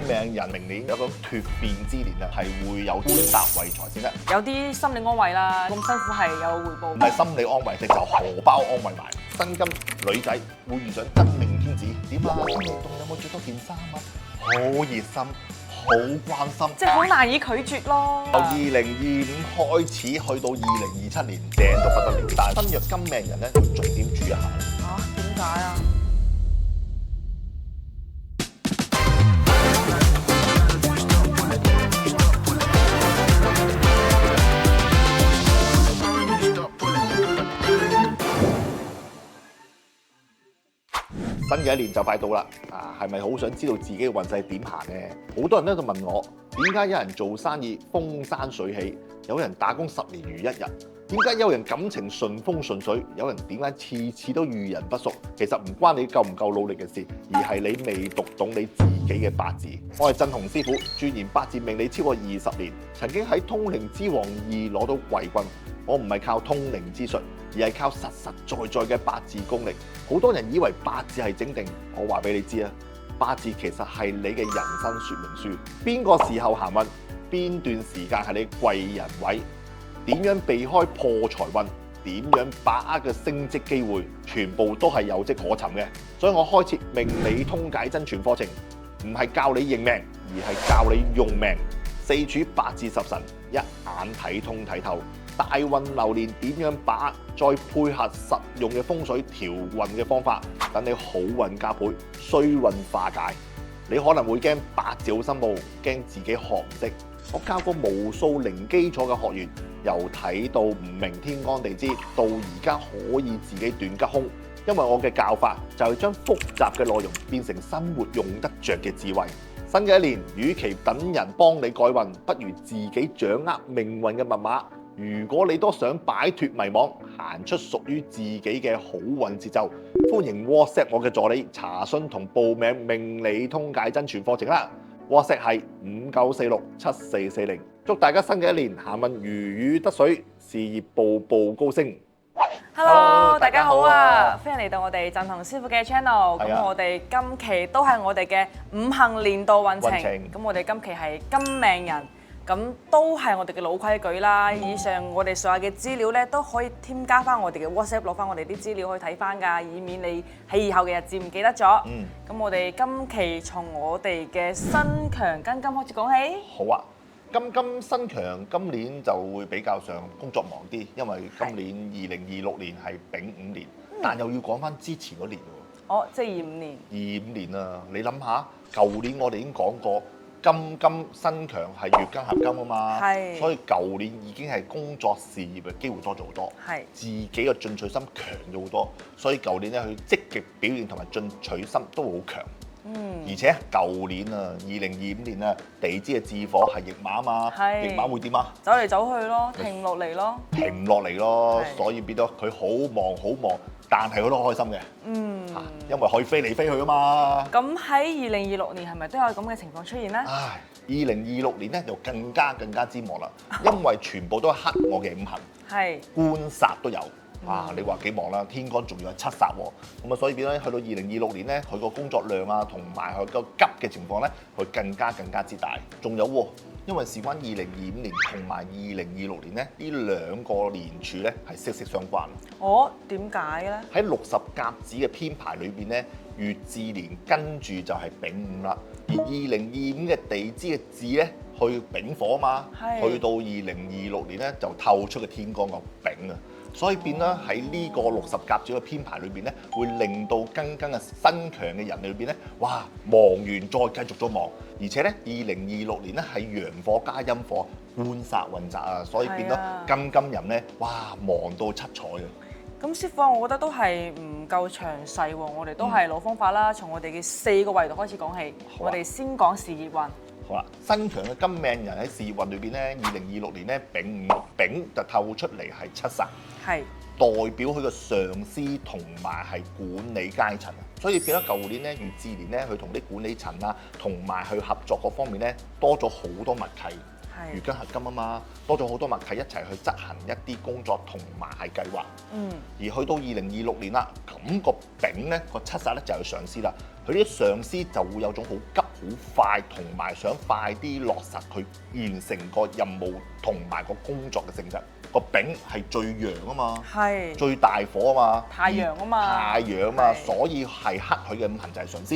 命人明年有個脱變之年啊，係會有官殺為財先得，有啲心理安慰啦，咁辛苦係有回報。唔係心理安慰，直就荷包安慰埋。新金女仔會遇上真命天子，點啊？心你凍有冇着多件衫啊？好熱心，好關心。即係好難以拒絕咯。由2025開始去到2027年，正到不得了。但係新約金命人咧，要重點注意一下。嚇點解啊？新嘅一年就快到啦，係咪好想知道自己嘅運勢點行呢？好多人咧就問我，點解有人做生意風生水起，有人打工10年如一日？點解有人感情順風順水，有人點解次次都遇人不淑？其實唔關你夠唔夠努力嘅事，而係你未讀懂你自己嘅八字。我係振鴻師傅，鑽研八字命理超過20年，曾經喺通靈之王2攞到季軍。我唔係靠通靈之術，而係靠實實在在嘅八字功力。好多人以為八字係整定，我話俾你知啊，八字其實係你嘅人生說明書。邊個時候行運，邊段時間係你貴人位，點樣避開破財運，點樣把握嘅升職機會，全部都係有跡可尋嘅。所以我開設命理通解真傳課程，唔係教你認命，而係教你用命。4柱八字十神，一眼睇通睇透。大運流年點樣把握，再配合實用嘅風水調運嘅方法，等你好運加倍，衰運化解。你可能會驚八字好深奧，驚自己學唔識。我教過無數零基礎嘅學員，由睇到唔明天干地支，到而家可以自己斷吉凶。因為我嘅教法就係將複雜嘅內容變成生活用得着嘅智慧。新嘅一年，與其等人幫你改運，不如自己掌握命運嘅密碼。如果你都想擺脫迷惘，行出屬於自己嘅好運節奏，歡迎 WhatsApp 我嘅助理查詢同報名命理通解真傳課程啦。WhatsApp 係59467440。祝大家新嘅一年行運如魚得水，事業步步高升。Hello，大家好啊！歡迎嚟到我哋振鴻師傅嘅 channel。係啊咁我哋今期都係我哋嘅五行年度運程。運程咁我哋今期係金命人。咁都係我哋嘅老規矩啦。以上我哋所有嘅資料咧，都可以添加翻我哋嘅 WhatsApp 攞翻我哋啲資料去睇翻㗎，以免你喺以後嘅日子唔記得咗。咁我哋今期從我哋嘅新強庚金開始講起。好啊，金新強今年就會比較上工作忙啲，因為今年2026年係丙午年，但又要講翻之前嗰年喎。哦，即係25年。25年啊，你諗下，舊年我哋已經講過。金新強係月庚合金啊嘛，所以舊年已經係工作事業嘅機會多咗好多，自己嘅進取心強咗好多，所以舊年咧佢積極表現同埋進取心都會好強。而且舊年啊，2025年啊，地支嘅巳火係驛馬啊嘛，驛馬會點啊？走嚟走去咯，停落嚟咯，停落嚟咯，所以變咗佢好忙好忙，但係佢都開心嘅。因為可以飛嚟飛去啊嘛。咁喺2026年係咪都有咁嘅情況出現咧？2026年咧就更加之忙啦，因為全部都係克我嘅五行，官殺都有。你話幾忙啦？天干仲要係7殺喎，咁啊所以變咗去到2026年咧，佢個工作量啊同埋佢個急嘅情況咧，佢更加之大。仲有喎，因為事關2025年同埋2026年咧，呢兩個年柱咧係息息相關。哦，點解咧？喺60甲子嘅編排裏邊咧，乙巳年跟住就係丙午啦，而2025嘅地支嘅巳咧去丙火啊嘛，去到2026年咧就透出嘅天干個丙啊。所以變啦喺呢個60甲子嘅編排裏邊咧，會令到庚嘅新強嘅人裏邊咧，哇忙完再繼續咗忙，而且咧2026年咧係陽火加陰火，官殺混雜啊，所以變咗金人咧，哇忙到七彩啊！咁師傅啊，我覺得都係唔夠詳細喎，我哋都係老方法啦，從我哋嘅4個維度開始講起，我哋先講事業運。好啦，新強嘅金命人喺事業運裏邊咧，2026年咧丙午就透出嚟係7殺，代表佢個上司同埋係管理階層，所以變咗舊年咧乙巳年咧，佢同啲管理層啊，同埋去合作嗰方面咧，多咗好多默契。月庚合金啊嘛，多咗好多默契一齊去執行一啲工作同埋係計劃。而去到2026年啦，咁個丙咧個7殺咧就係上司啦，佢啲上司就會有種好急好快，同埋想快啲落實去完成個任務同埋個工作嘅性質。個丙係最陽啊嘛，係最大火啊嘛，太陽啊嘛，太陽啊嘛，係所以係克佢嘅五行就係上司。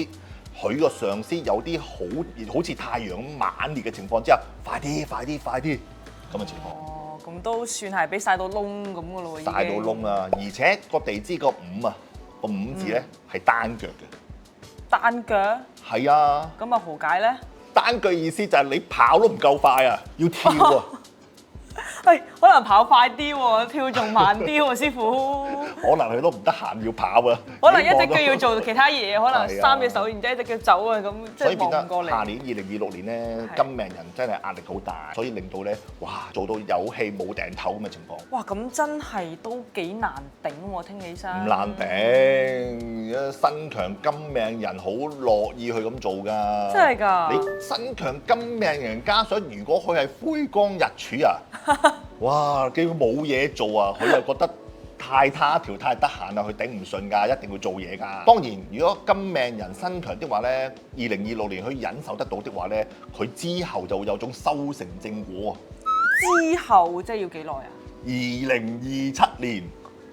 佢個上司有啲好似太陽咁猛烈嘅情況之下，快啲咁嘅情況。哦，咁都算係俾曬到窿咁嘅咯喎，已經曬到窿啦，而且個地支個五啊，個五字咧係單腳嘅。單腳，係啊，咁啊何解咧？單腳意思就係你跑都唔夠快啊，要跳啊。喂，可能跑快啲喎，跳仲慢啲喎，師傅。可能佢都唔得閒要跑啊。可能一隻腳要做其他嘢，可能係啊三隻手，然之後一隻腳走啊，咁即係所以變得望唔過嚟。下年2026年咧，係金命人真係壓力好大，所以令到咧，哇，做到有氣冇頂頭咁嘅情況。哇，咁真係都幾難頂喎，聽起身。唔難頂，身強金命人好樂意去咁做㗎。真係㗎你身強金命人，加上如果佢係灰光日柱啊，哇！幾乎冇嘢做啊，佢又覺得太他條太得閒啦，佢頂唔順㗎，一定要做嘢㗎。當然，如果金命人身強的話咧，2026年佢忍受得到的話咧，佢之後就會有種修成正果啊。之後即係要幾耐啊？ 2027年。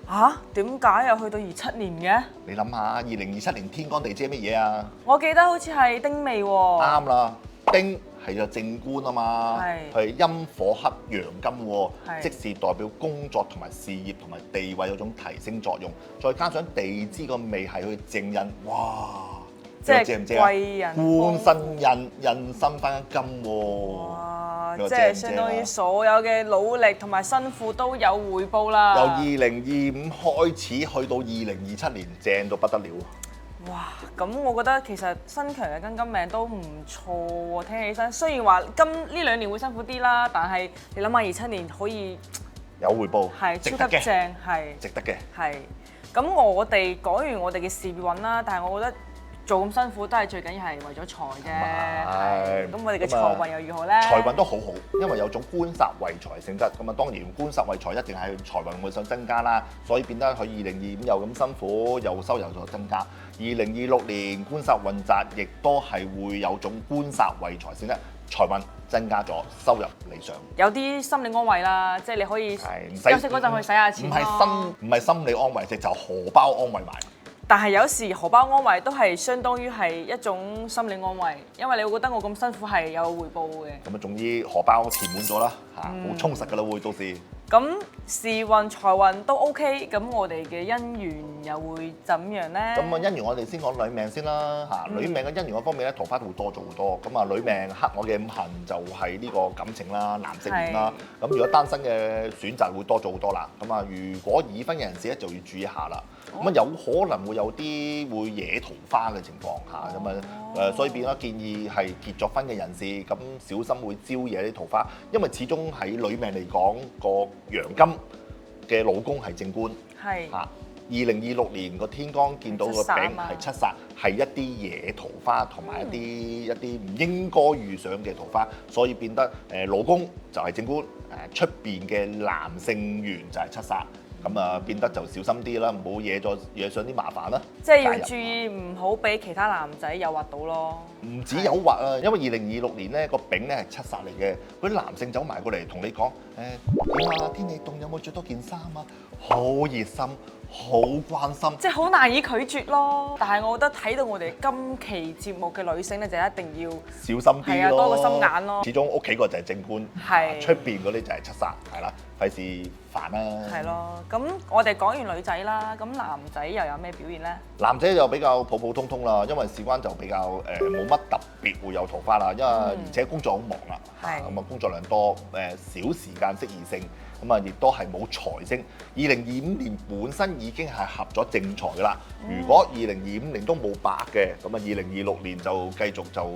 嚇？點解又去到27年嘅？你諗下，2027年天干地支係乜嘢啊？我記得好似係丁未喎。啱啦，丁係個正官啊嘛，係係陰火克陽金喎，係即是代表工作同埋事業同埋地位有種提升作用。再加上地支個未係佢正印，哇！即係你話正唔正啊？貴人官身印身翻金喎。哇！即你話正唔正啊係相當於所有嘅努力同埋辛苦都有回報啦。由2025開始去到2027年，正到不得了。哇！咁我覺得其實身強嘅庚金命都唔錯喎，聽起身。雖然話呢2年會辛苦啲啦，但係你諗下27年可以有回報，係值得嘅，超級正，係值得嘅。係。咁我哋講完我哋嘅事業運啦，但係我覺得做咁辛苦都係最緊要係為咗財啫。係咁我哋嘅財運又如何咧？財運都好好，因為有種官煞為財性質。咁啊，當然官煞為財一定係財運會想增加啦，所以變得佢2025又咁辛苦，又收入就增加。2026年官煞運宅，亦都係會有種官煞為財性質，財運增加咗，收入理想。有啲心理安慰啦，即係你可以休係唔使息嗰陣去使下錢唔咯係心理安慰，就荷包安慰埋。但係有時荷包安慰都係相當於係一種心理安慰，因為你會覺得我咁辛苦係有回報嘅。咁啊，總之荷包填滿咗啦，嚇，好充實㗎啦會到時。咁事運財運都 OK，咁我哋嘅姻緣又會怎樣呢？咁啊，姻緣我哋先講女命先啦嚇。女命嘅姻緣嗰方面咧，桃花都會多咗好多。咁啊，女命克我嘅五行就係呢個感情啦、男性緣啦。咁如果單身嘅選擇會多咗好多啦。咁啊，如果已婚嘅人士咧就要注意一下啦。咁啊，有可能會有啲會惹桃花嘅情況嚇。咁啊所以變咗建議係結咗婚嘅人士咁小心會招惹啲桃花，因為始終喺女命嚟講個陽金嘅老公係正官，係嚇。2026年個天干見到個丙係七煞，係一啲惹桃花同埋一啲唔應該遇上嘅桃花，所以變得老公就係正官，出邊嘅男性緣就係七煞。咁啊，變得就小心啲啦，唔好惹上啲麻煩啦。即係要注意唔好俾其他男仔誘惑到咯。唔止誘惑啊，因為2026年咧個丙咧係七煞嚟嘅，嗰啲男性走埋過嚟同你講點啊，天氣凍有冇着多件衫啊？好熱心，好關心。即係好難以拒絕咯。但係我覺得睇到我哋今期節目嘅女性咧，就一定要小心啲係啊，咯，多個心眼咯。始終屋企個就係正官，係出邊嗰啲就係七煞，係啦，費事煩啦。係咯，咁我哋講完女仔啦，咁男仔又有咩表現咧？男仔就比較普普通通啦，因為事關就比較冇乜特別會有桃花啦，因為而且工作好忙啦，係咁啊工作量多，少時間識異性，咁啊亦都係冇財星。2025年本身已經係合咗正財噶啦，如果2025年都冇白嘅，咁啊2026年就繼續就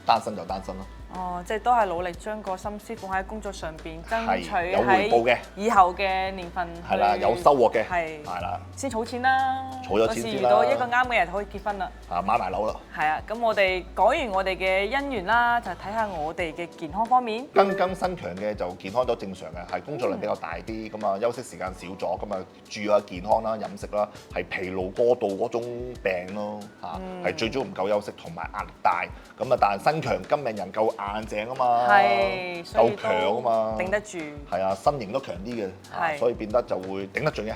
單身就單身咯。哦，即係都係努力將個心思放喺工作上邊，爭取有回報嘅喺以後嘅年份係啦，有收穫嘅，係係啦。先儲錢啦。儲咗到時錢先啦。遇到一個啱嘅人可以結婚啦。買埋樓啦。係啊，咁我哋講完我哋嘅姻緣啦，就睇下我哋嘅健康方面。庚辛強嘅就健康都正常嘅，係工作量比較大啲，咁啊休息時間少咗，咁啊注意下健康啦、飲食啦，係疲勞過度嗰種病咯嚇，係最主要唔夠休息同埋壓力大，咁啊但係辛強金命人夠硬淨啊嘛，係，所以夠強啊嘛，頂得住。係啊，身形都強啲嘅，係所以變得就會頂得順嘅。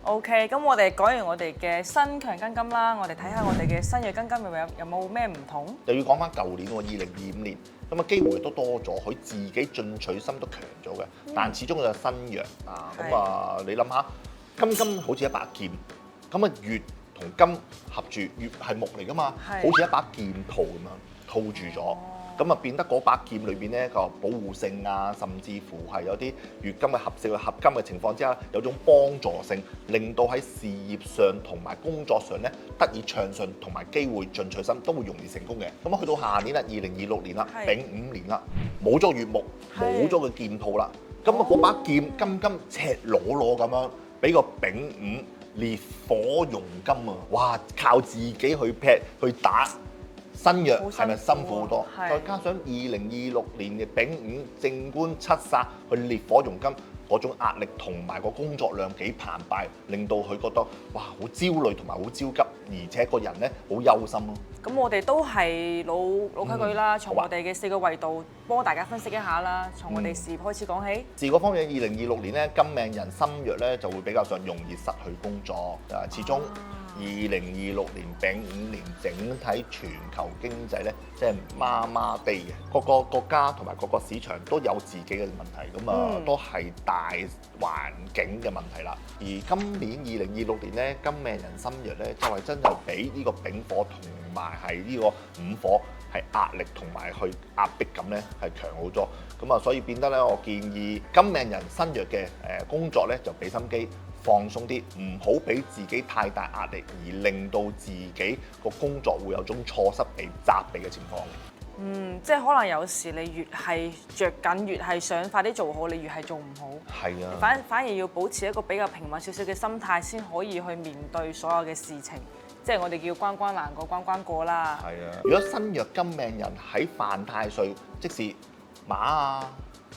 OK，咁我哋講完我哋嘅辛強庚金啦，我哋睇下我哋嘅辛弱庚金有冇咩唔同？又要講翻舊年喎，2025年，咁啊機會都多咗，佢自己進取心都強咗嘅，但始終有辛弱啊，咁啊你諗下，金好似一把劍，咁啊月同金合住，月係木嚟噶嘛，好似一把劍套咁樣套住咗。咁啊變得嗰把劍裏邊咧個保護性啊，甚至乎係有啲月金嘅合色合金嘅情況之下，有種幫助性，令到喺事業上同埋工作上咧得以暢順，同埋機會進取心都會容易成功嘅。咁啊去到下年啦，2026年啦，丙午年啦，冇咗月木，冇咗個劍套啦，咁啊嗰把劍金赤裸裸咁樣，俾個丙午烈火熔金啊！哇，靠自己去劈去打。辛弱係咪辛苦好多？再加上2026年嘅丙午正官七煞去烈火熔金，嗰種壓力同埋個工作量幾澎湃，令到佢覺得哇好焦慮同埋好焦急，而且個人咧好憂心咯。咁我哋都係老規矩啦，從我哋嘅4個維度幫大家分析一下啦。從我哋事業開始講起。事業嗰方面，2026年咧金命人辛弱咧就會比較上容易失去工作，始終。2026年丙午年整體全球經濟咧，即係麻麻地嘅，各個國家同埋各個市場都有自己嘅問題，咁啊都係大環境嘅問題啦。而今年2026年咧，金命人辛弱咧，就係真係比呢個丙火同埋係呢個午火係壓力同埋去壓迫感咧係強好多，咁啊所以變得咧，我建議金命人辛弱嘅工作咧就俾心機。放鬆啲，唔好俾自己太大壓力，而令到自己個工作會有種錯失被責備嘅情況。即係可能有時你越係着緊，越係想快啲做好，你越係做唔好。係啊，反而要保持一個比較平穩少少嘅心態，先可以去面對所有嘅事情。即係我哋叫關關難過關關過啦。係啊，如果辛弱金命人喺犯太歲，即是馬啊、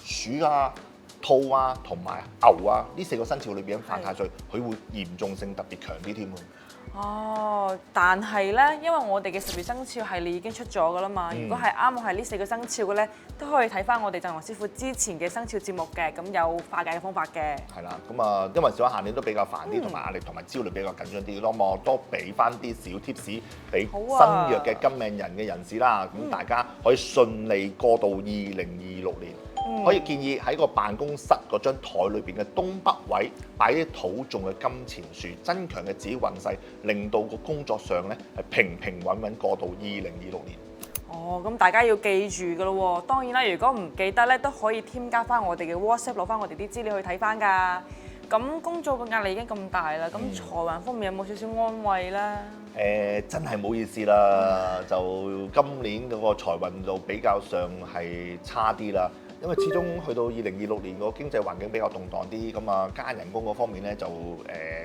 鼠啊、兔啊同埋牛啊呢4個生肖裏邊犯太歲，佢會嚴重性特別強啲添喎。哦，但係咧，因為我哋嘅12生肖系列已經出咗㗎啦嘛。如果係啱我係呢4個生肖嘅咧，都可以睇翻我哋鄭和師傅之前嘅生肖節目嘅，咁有化解嘅方法嘅。係啦，咁啊，因為小下年都比較煩啲，同埋壓力同埋焦慮比較緊張啲，咁我多俾翻啲小 tips 俾辛弱嘅金命人嘅人士啦，咁大家可以順利過到2026年。可以建議喺個辦公室嗰張台裏邊嘅東北位擺啲土種嘅金錢樹，增強嘅自己運勢，令到個工作上咧係平平穩穩過到2026年。哦，咁大家要記住㗎咯喎。當然啦，如果唔記得咧，都可以添加翻我哋嘅 WhatsApp 攞翻我哋啲資料去睇翻㗎。咁工作嘅壓力已經咁大啦，咁財運方面有冇少少安慰咧？真係唔好意思啦，就今年嗰個財運就比較上係差啲啦。因為始終去到2026年個經濟環境比較動盪啲，咁啊加人工嗰方面咧就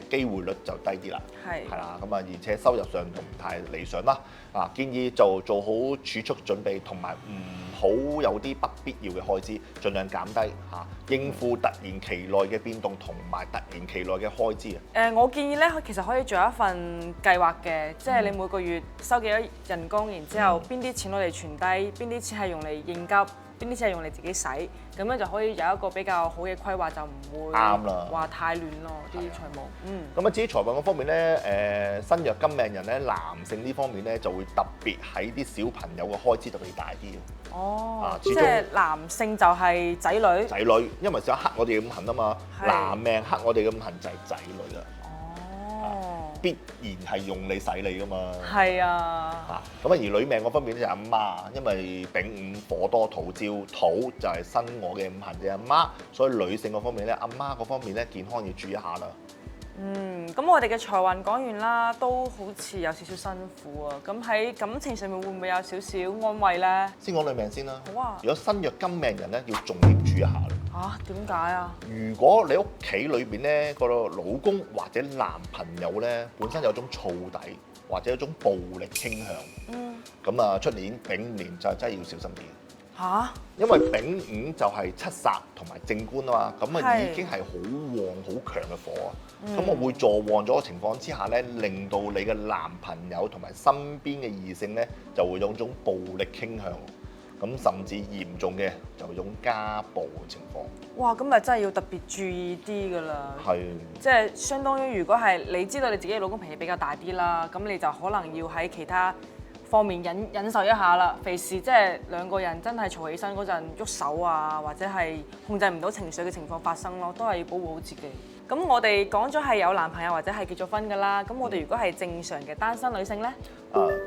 機會率就低啲啦，係啦，咁啊而且收入上就唔太理想啦，啊建議就做好儲蓄準備，同埋唔好有啲不必要嘅開支，盡量減低嚇，應付突然其內嘅變動同埋突然其內嘅開支啊。我建議咧，其實可以做一份計劃嘅，即係你每個月收幾多人工，然之後邊啲錢攞嚟存低，邊啲錢係用嚟應急。邊啲錢係用你自己使，咁樣就可以有一個比較好嘅規劃，就唔會話太亂咯啲財務。咁啊，至於財運嗰方面咧，辛弱金命人咧，男性呢方面咧就會特別喺啲小朋友嘅開支特別大啲嘅。哦，即係男性就係仔女。仔女，因為想克我哋嘅五行啊嘛，男命克我哋嘅五行就係仔女啦。必然係用你使你噶嘛，係啊，咁啊而女命嗰方面咧就係阿媽，因為丙午火多土焦，土就係生我嘅五行嘅阿媽，所以女性嗰方面咧，阿媽嗰方面咧健康要注意一下啦。咁我哋嘅財運講完啦，都好似有少少辛苦啊。咁喺感情上面會唔會有少少安慰呢？先講女命先啦。好啊。如果身弱金命人咧，要重點注意一下。點解啊？如果你屋企裏邊咧個老公或者男朋友咧本身有種燥底或者有種暴力傾向，咁啊出年丙午年就真係要小心啲。因為丙午就係七煞同埋正官啊嘛，咁啊已經係好旺好強嘅火啊，咁我會助旺咗嘅情況之下咧，令到你嘅男朋友同埋身邊嘅異性咧就會有種暴力傾向，咁甚至嚴重嘅就會有種家暴嘅情況。哇！咁咪真係要特別注意啲㗎啦。係。即係相當於如果係你知道你自己嘅老公脾氣比較大啲啦，咁你就可能要喺其他方面忍受一下啦，費事即係兩個人真係嘈起身嗰陣喐手啊，或者係控制唔到情緒嘅情況發生咯，都係要保護好自己。咁我哋講咗係有男朋友或者係結咗婚㗎啦，咁我哋如果係正常嘅單身女性呢？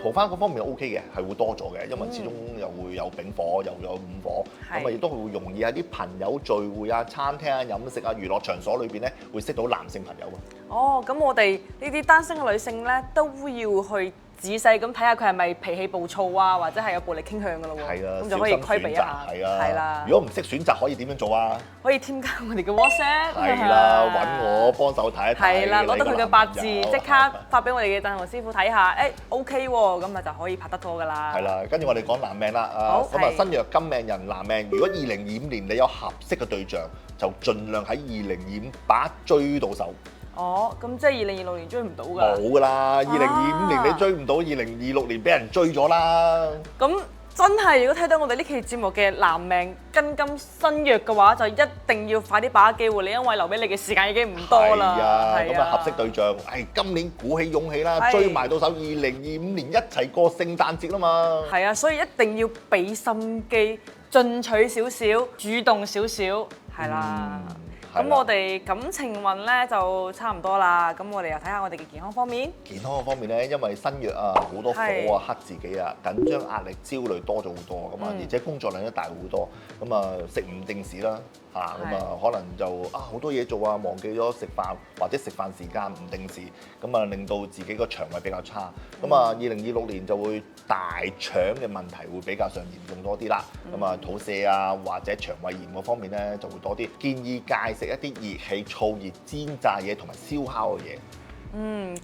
桃花嗰方面 OK 嘅，係會多咗嘅，因為始終又會有丙火，又有午火，咁啊亦都會容易喺啲朋友聚會啊、餐廳啊、飲食啊、娛樂場所裏邊咧，會識到男性朋友啊。咁我哋呢啲單身嘅女性咧，都要去仔細咁睇下佢係咪脾氣暴躁啊，或者係有暴力傾向㗎咯喎。係啊，咁就可以規避一下。係啦。如果唔識選擇，可以點樣做啊？可以添加我哋嘅 WhatsApp。係啦，揾我幫手睇一睇。係啦，攞到佢嘅八字，即刻發俾我哋嘅振鴻師傅睇下，OK 喎，咁啊就可以拍得拖㗎啦。係啦，跟住我哋講男命啦。咁啊身弱金命人男命，如果2025年你有合適嘅對象，就盡量喺2028追到手。咁即係2026年追唔到㗎。冇㗎啦，2025年你追唔到，2026年俾人追咗啦。咁真係，如果睇到我哋呢期節目嘅男命庚金身弱嘅話，就一定要快啲把握機會，因為留俾你嘅時間已經唔多啦。咁啊合適對象，今年鼓起勇氣啦，追埋到手，2025年一齊過聖誕節啦嘛。係啊，所以一定要俾心機，進取少少，主動少少，係啦。咁我哋感情運咧就差唔多啦，咁我哋又睇下我哋嘅健康方面。健康嘅方面咧，因為身弱啊，好多火啊，黑自己啊，緊張、壓力、焦慮多咗好多咁啊，而且工作量都大好多，咁啊食唔定時啦，咁啊可能就好多嘢做啊，忘記咗食飯或者食飯時間唔定時，咁啊令到自己個腸胃比較差，咁啊2026年就會大腸嘅問題會比較上嚴重多啲啦，咁啊肚瀉啊或者腸胃炎嗰方面咧就會多啲，建議戒食一啲熱氣、燥熱、煎炸嘢同埋燒烤嘅嘢。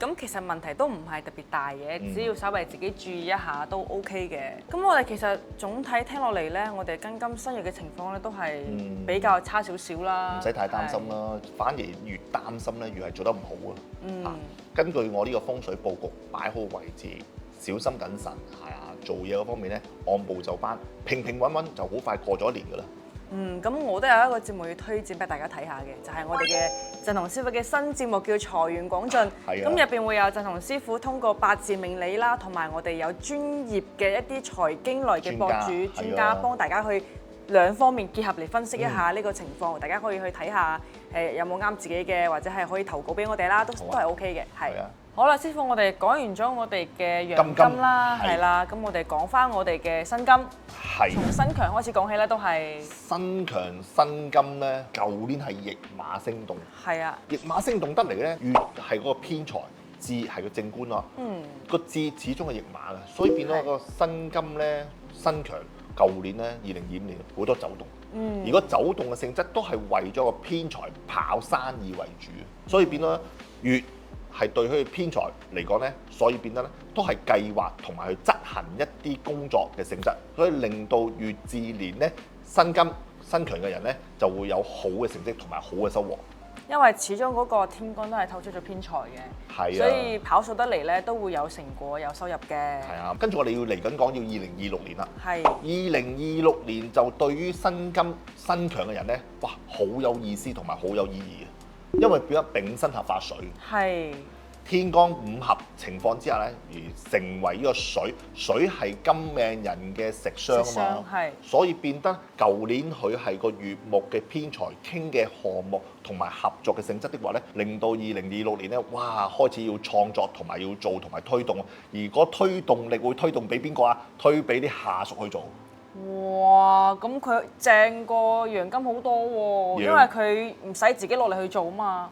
咁其實問題都唔係特別大嘅，只要稍微自己注意一下都 OK 嘅。咁我哋其實總體聽落嚟咧，我哋庚金身弱嘅情況咧都係比較差少少啦。唔使太擔心啦，反而越擔心咧越係做得唔好啊。根據我呢個風水佈局擺好位置，小心謹慎，做嘢嗰方面咧按部就班，平平穩穩就好快過咗一年㗎啦。咁我都有一個節目要推薦俾大家睇下嘅，就係我哋嘅振鴻師傅嘅新節目叫《財源廣進》。咁入邊會有振鴻師傅通過八字命理啦，同埋我哋有專業嘅一啲財經類嘅博主專家幫大家去兩方面結合嚟分析一下呢個情況。大家可以去睇下有冇啱自己嘅，或者係可以投稿俾我哋啦，都係 OK 嘅。係。好啦，師傅，我哋講完咗我哋嘅陽金啦，係啦，咁我哋講翻我哋嘅辛金，從新強開始講起咧，都係新強新金咧，舊年係驛馬星動，係啊，驛馬星動得嚟咧，越係嗰個偏財，字係個正官啊，個字始終係驛馬嘅，所以變咗個新金咧，新強舊年咧2025年好多走動，而個走動嘅性質都係為咗個偏財跑生意為主，所以變咗越係對佢偏財嚟講咧，所以變得咧都係計劃同埋去執行一啲工作嘅性質，所以令到乙巳年咧辛金新強嘅人咧就會有好嘅成績同埋好嘅收穫。因為始終嗰個天干都係透出咗偏財嘅，所以跑數得嚟咧都會有成果有收入嘅。係啊，跟住我哋要嚟緊講要2026年啦。係。2026年就對於辛金新強嘅人咧，哇，好有意思同埋好有意義嘅。因為變咗丙辛合化水，天干五合情況之下咧，而成為呢個水，水係金命人嘅食傷啊嘛，所以變得舊年佢係個乙木嘅偏財傾嘅項目同埋合作嘅性質的話咧，令到2026年咧，哇開始要創作同埋要做同埋推動，而嗰推動力會推動俾邊個啊？推俾啲下屬去做。哇！咁佢正過陽金好多喎，因為佢唔使自己落力去做啊嘛，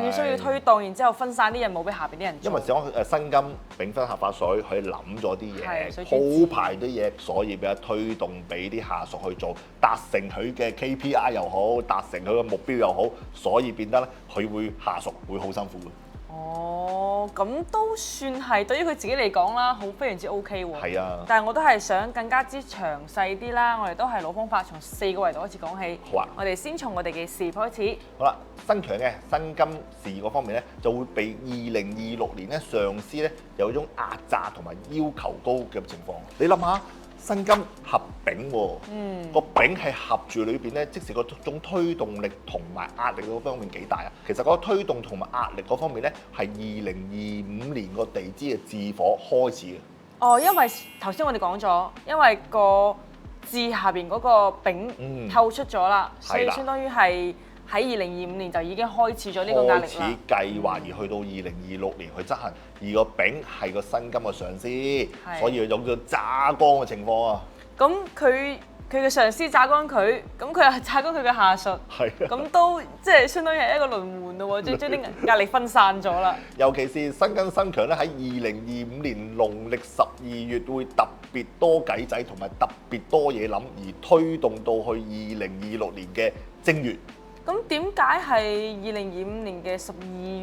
佢需要推動，然之後分散啲任務俾下邊啲人做。因為講新金丙辛合法水，佢諗咗啲嘢，係鋪排啲嘢，所以比較推動俾啲下屬去做，達成佢嘅 KPI 又好，達成佢嘅目標又好，所以變得咧佢會下屬會好辛苦嘅。哦，咁都算係對於佢自己嚟講啦，好非常之 OK 喎。係啊，但係我都係想更加之詳細啲啦，我哋都係老方法，從4個維度開始講起。好啊，我哋先從我哋嘅事業開始。好啦，新強嘅辛金事業嗰方面咧，就會被2026年咧上司咧有一種壓榨同埋要求高嘅情況。你諗下，辛金合丙喎，個丙係合住裏邊咧，即使嗰種推動力同埋壓力嗰方面幾大啊？其實嗰個推動同埋壓力嗰方面咧，係2025年個地支嘅巳火開始嘅。哦，因為頭先我哋講咗，因為個字下邊嗰個丙透出咗啦，所以相當於係喺2025年就已經開始咗呢個壓力啦。開始計劃而去到2026年去執行，而個丙係個辛金嘅上司，所以有咗榨乾嘅情況啊。咁佢嘅上司榨乾佢，咁佢又榨乾佢嘅下屬，咁都即係相當於係一個輪迴咯喎，即係將啲壓力分散咗啦。尤其是辛金辛強咧，喺2025年農曆12月會特別多計仔同埋特別多嘢諗，而推動到去2026年嘅正月。咁點解係2025年嘅12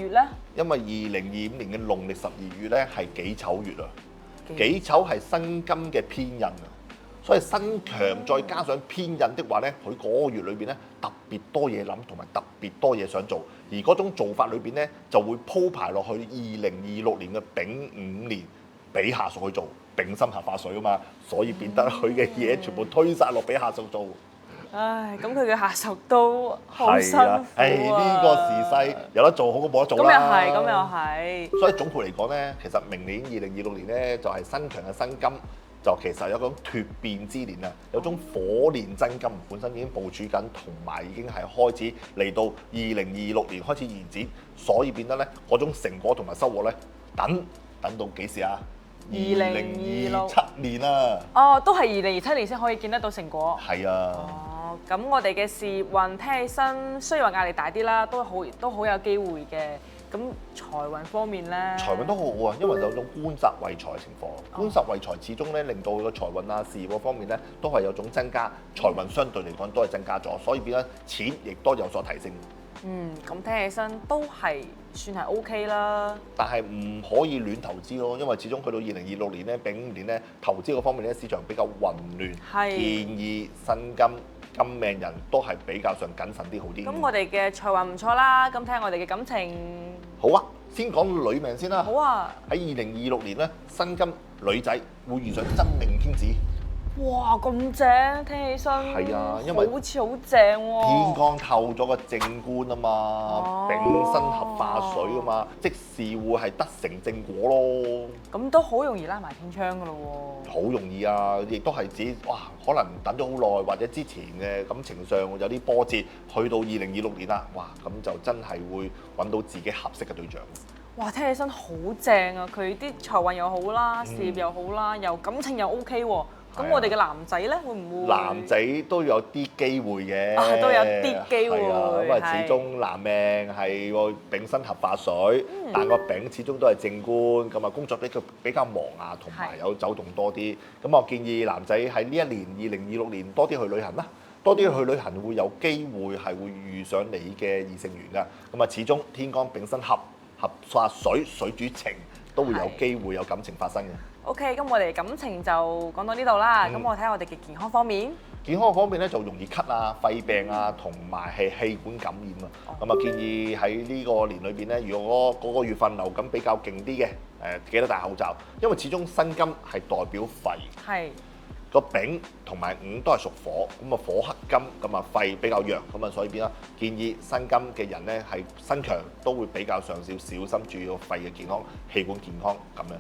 月咧？因為2025年嘅農曆12月咧係己丑月啊，己丑係辛金嘅偏印啊。所以辛強再加上偏印的話咧，佢嗰個月裏邊咧特別多嘢諗，同埋特別多嘢想做，而嗰種做法裏邊咧就會鋪排落去2026年嘅丙午年俾下屬去做，丙辛合法水啊嘛，所以變得佢嘅嘢全部推晒落俾下屬做。唉，咁佢嘅下屬都好辛苦啊！呢個時勢有得做好過冇得做啦。咁又係。所以總括嚟講咧，其實明年2026年咧就係辛強嘅辛金。就其實有種脫變之年啊，有種火煉真金本身已經部署緊，同埋已經係開始嚟到2026年開始延展，所以變得咧嗰種成果同埋收穫咧，等到幾時啊？2027年啊！哦，都係2027年先可以見得到成果。係啊。哦，咁我哋嘅事業運聽起身，雖然話壓力大啲啦，都好有機會嘅。咁財運方面咧，財運都好好啊，因為有種官殺為財嘅情況。官殺為財始終咧令到個財運啊、事業嗰方面咧都係有種增加，財運相對嚟講都係增加咗，所以變咗錢亦都有所提升。咁聽起身都係算係 OK 啦。但係唔可以亂投資咯，因為始終去到2026年咧、丙午年咧，投資嗰方面咧市場比較混亂，建議辛金命人都係比較上謹慎啲好啲。咁我哋嘅財運唔錯啦，咁睇下我哋嘅感情。好啊，先講女命先啦。好啊。喺2026年咧，辛金女仔會遇上真命天子。哇，咁正，聽起身係啊，因為好似好正喎。天干透咗個正官啊嘛，丙辛合化水啊嘛，即是會係得成正果咯。咁都好容易拉埋天窗噶咯喎。好容易啊，亦都係指哇，可能等咗好耐，或者之前嘅感情上有啲波折，去到2026年啦，哇，咁就真係會揾到自己合適嘅對象。哇，聽起身好正啊！佢啲財運又好啦，事業又好啦，又感情又 OK 喎。咁我哋嘅男仔咧，會唔會？男仔都有啲機會嘅，都有啲機會。因為始終男命係個丙辛合化水，但個丙始終都係正官，咁啊工作比較忙啊，同埋有走動多啲。咁我建議男仔喺呢一年2026年多啲去旅行啦，多啲去旅行會有機會係會遇上你嘅異性緣㗎。咁啊始終天干丙辛合化水，水主情，都會有機會有感情發生嘅。OK，咁我哋感情就講到呢度啦。咁我睇下我哋嘅健康方面。健康方面咧就容易咳啊、肺病啊，同埋係氣管感染啊。咁啊建議喺呢個年裏邊咧，如果嗰個月份流感比較勁啲嘅，記得戴口罩，因為始終辛金係代表肺。係。個丙同埋午都係屬火，咁啊火克金，咁啊肺比較弱，咁啊所以變啦，建議辛金嘅人咧係辛強都會比較上小心注意個肺嘅健康、氣管健康咁樣。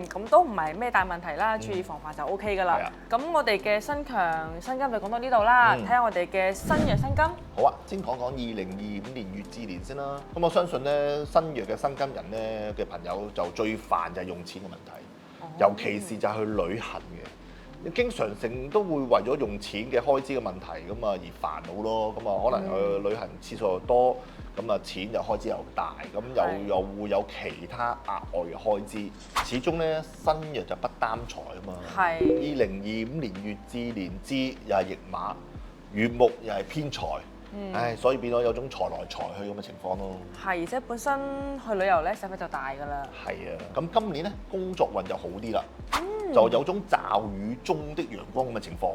咁都唔係咩大問題啦，注意防範就 OK 噶啦。咁我哋嘅辛強辛金就講到呢度啦，睇下我哋嘅辛弱辛金。好啊，先講講2025年乙巳年先啦。咁我相信咧，辛弱嘅辛金人咧嘅朋友就最煩就係用錢嘅問題，尤其是就係去旅行嘅。經常性都會為咗用錢嘅開支嘅問題咁啊而煩惱咯。咁啊可能去旅行次數又多，咁啊錢又開支又大，咁又會有其他額外嘅開支。始終咧身弱就不擔財啊嘛。係。2025年月至年支又係驛馬，月木又係偏財。唉，所以變咗有種財來財去咁嘅情況咯。係，而且本身去旅遊咧，使費就大㗎啦。係啊，咁今年咧工作運就好啲啦，就有種驟雨中的陽光咁嘅情況。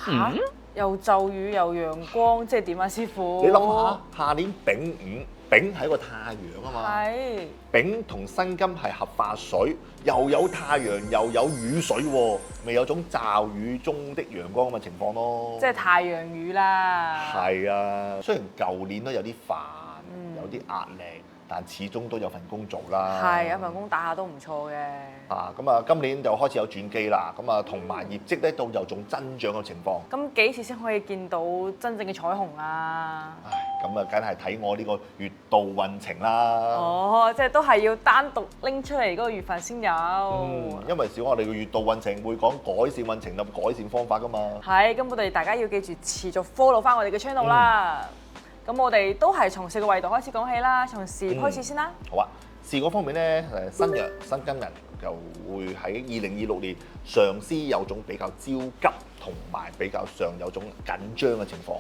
嚇！又驟雨又陽光，即係點啊，師傅？你諗下，下年丙午，丙係一個太陽啊嘛。係。丙同辛金係合化水，又有太陽又有雨水喎，咪有種驟雨中的陽光咁嘅情況咯。即係太陽雨啦。係啊，雖然舊年都有啲煩，有啲壓力，但始終都有份工做啦。係，有份工打下都唔錯嘅。咁啊，今年就開始有轉機啦，咁啊，同埋業績咧都有種增長嘅情況。咁幾時先可以見到真正嘅彩虹啊？唉，咁啊，梗係睇我呢個月度運程啦。哦，即係都係要單獨拎出嚟嗰個月份先有。因為小我哋嘅月度運程會講改善運程同改善方法噶嘛。係，咁我哋大家要記住持續 follow 翻我哋嘅 channel 啦。咁我哋都係從4個維度開始講起啦，從事業開始先啦。好啊，事嗰方面咧，新弱新金人就會喺2026年上司有種比較焦急，同埋比較上有種緊張嘅情況。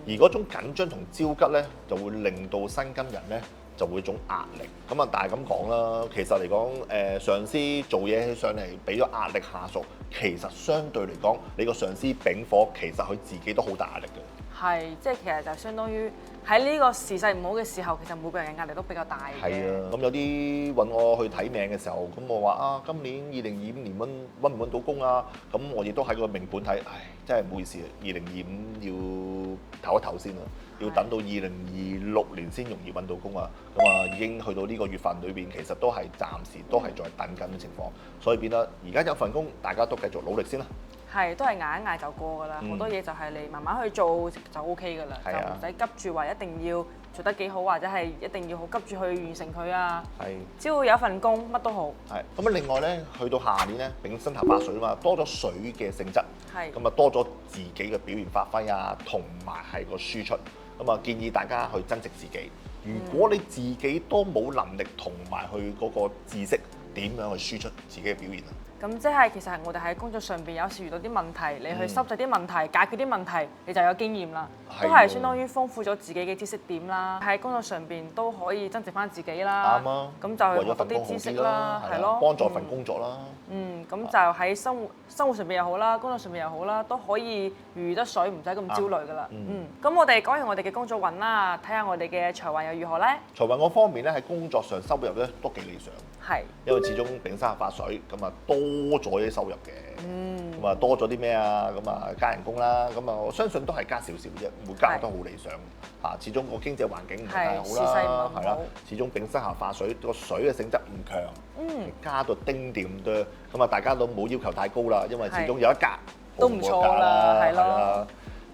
而嗰種緊張同焦急咧，就會令到新金人咧就會有種壓力。咁啊，但係咁講啦，其實嚟講，上司做嘢起上嚟俾咗壓力下屬，其實相對嚟講，你個上司丙火，其實佢自己都好大壓力嘅。係，即係其實就相當於喺呢個時勢唔好嘅時候，其實每個人嘅壓力都比較大嘅。係啊，咁有啲揾我去睇命嘅時候，咁我話啊，今年2025年揾唔揾到工啊？咁我亦都喺個命盤睇，唉，真係唔好意思啊，2025要唞一唞先啦，要等到2026年先容易揾到工啊。咁啊，已經去到呢個月份裏邊，其實都係暫時都係在等緊嘅情況，所以變得而家有份工，大家都繼續努力先啦。係，都係捱一捱就過㗎啦。好多嘢就係你慢慢去做就 OK 㗎啦，就唔使急住話一定要做得幾好，或者係一定要好急住去完成佢啊。係，只要有一份工，乜都好。係，咁啊，另外咧，去到下年咧，丙辛合化水啊嘛，多咗水嘅性質，係，咁啊多咗自己嘅表現發揮啊，同埋係個輸出。咁啊，建議大家去增值自己。如果你自己都冇能力同埋去嗰個知識，點樣去輸出自己嘅表現啊？咁即係其實係我哋喺工作上邊有時遇到啲問題，你去收集啲問題，解決啲問題，你就有經驗啦。都係相當於豐富咗自己嘅知識點啦。喺工作上邊都可以增值翻自己啦。啱啊！咁就係學多啲知識啦，係咯，幫助份工作啦。咁就喺生活上邊又好啦，工作上邊又好啦，都可以如魚得水，唔使咁焦慮噶啦。咁我哋講完我哋嘅工作運啦，睇下我哋嘅財運又如何咧？財運嗰方面咧，喺工作上收入咧都幾理想。係，因為始終丙辛合化水，咁啊多咗啲收入嘅，咁啊多咗啲咩啊？咁啊加人工啦，咁啊我相信都係加少少啫，唔會加都好理想嚇。始終個經濟環境唔係太好啦，係啦。始終丙辛合化水個水嘅性質唔強，加到丁點咁多，咁啊大家都冇要求太高啦，因為始終有一格都唔錯啦，係咯。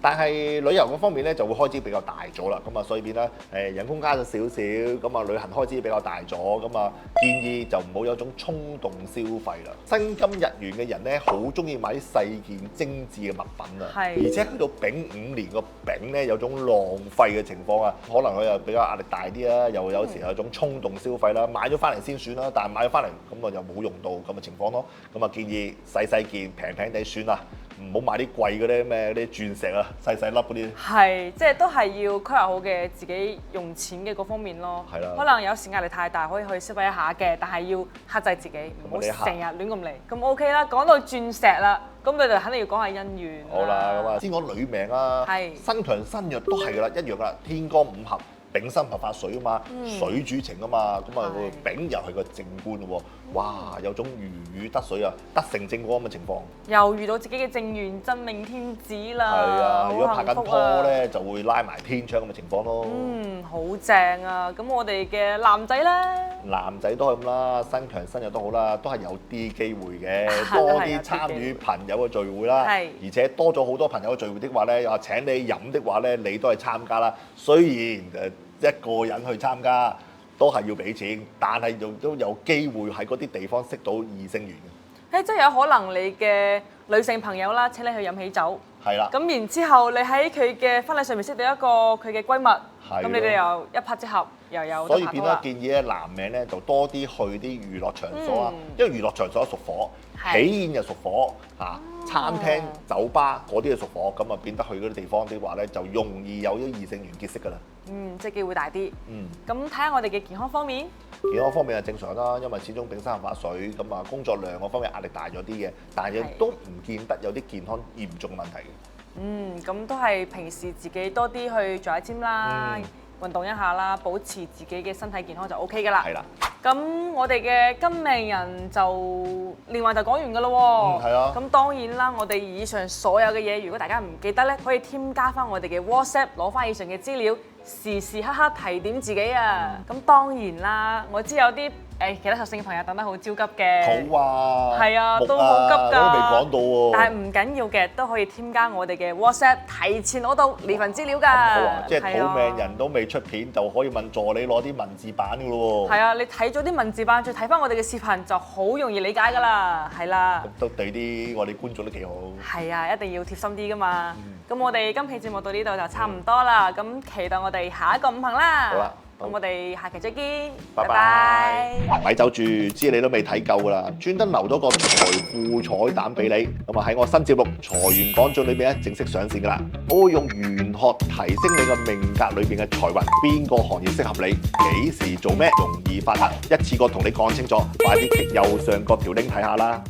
但係旅遊嗰方面咧就會開支比較大咗啦，咁啊所以變咧人工加咗少少，咁啊旅行開支比較大咗，咁啊建議就唔好有種衝動消費啦。辛金日元嘅人咧好中意買啲細件精緻嘅物品啊，而且去到丙午年個丙咧有種浪費嘅情況啊，可能佢又比較壓力大啲啦，又有時有種衝動消費啦，買咗翻嚟先算啦，但係買咗翻嚟咁啊又冇用到咁嘅情況咯，咁啊建議細件平平地算啦。唔好買啲貴嗰啲咩啲鑽石啊，細粒嗰啲。係，即係都係要規劃好嘅自己用錢嘅嗰方面咯。係啦。可能有時壓力太大，可以去消費一下嘅，但係要克制自己，唔好成日亂咁嚟。咁 OK 啦，講到鑽石啦，咁你哋肯定要講下姻緣。好啦，咁啊先講女命啦。係。身強身弱都係噶啦，一樣噶啦，天干五合。丙辛合化水啊嘛，水主情啊嘛，咁啊個丙又係個正官喎，哇有種如魚得水啊，得成正果咁嘅情況。又遇到自己嘅正緣真命天子啦，係啊，如果拍緊拖咧，就會拉埋天窗咁嘅情況咯。好正啊！咁我哋嘅男仔咧，男仔都係咁啦，身強身弱都好啦，都係有啲機會嘅，多啲參與朋友嘅聚會啦，而且多咗好多朋友嘅聚會的話咧，又請你飲的話咧，你都係參加啦。雖然一個人去參加都係要俾錢，但係都有機會喺嗰啲地方識到異性緣嘅。即係有可能你嘅女性朋友啦，請你去飲喜酒。係啦。咁然之後，你喺佢嘅婚禮上面識到一個佢嘅閨蜜，咁你哋又一拍即合，又有所以變咗得拍拖啦。建議咧，男命咧就多啲去啲娛樂場所啊，因為娛樂場所屬火，係喜宴就屬火嚇，餐廳、酒吧嗰啲就屬火，咁啊變得去嗰啲地方啲話咧，就容易有啲異性緣結識㗎啦。即係機會大啲。嗯，咁睇下我哋嘅健康方面。健康方面係正常啦，因為始終丙山合法水，咁啊工作量嗰方面壓力大咗啲嘅，但係亦都唔見得有啲健康嚴重嘅問題嘅。咁都係平時自己多啲去做下 gym 啦，運動一下啦，保持自己嘅身體健康就 OK 㗎啦。係啦。咁我哋嘅金命人就連環就講完㗎咯喎。係啊。咁當然啦，我哋以上所有嘅嘢，如果大家唔記得咧，可以添加翻我哋嘅 WhatsApp 攞翻以上嘅資料，時時刻刻提點自己啊。咁當然啦，我知有啲其他屬性嘅朋友等得好焦急嘅。土啊，係啊，木都好急㗎，都未講到喎。但係唔緊要嘅，都可以添加我哋嘅 WhatsApp，提前攞到呢份資料㗎。好啊，即係係啊土命人都未出片，就可以問助理攞啲文字版㗎咯喎。係啊，你睇咗啲文字版，再睇翻我哋嘅視頻，就好容易理解㗎啦。係啦。咁都對啲我哋觀眾都幾好。係啊，一定要貼心啲㗎嘛。咁我哋今期節目到呢度就差唔多啦。咁期待我哋下一個五行啦。好啦。咁我哋下期再見，拜拜。咪走住，知你都未睇夠㗎啦，專登留咗個財富彩蛋俾你。咁啊喺我新節目《財源廣進》裏邊咧正式上線㗎啦。我會用玄學提升你個命格裏邊嘅財運，邊個行業適合你，幾時做咩容易發達，一次過同你講清楚。快啲 click 右上角條 link 睇下啦。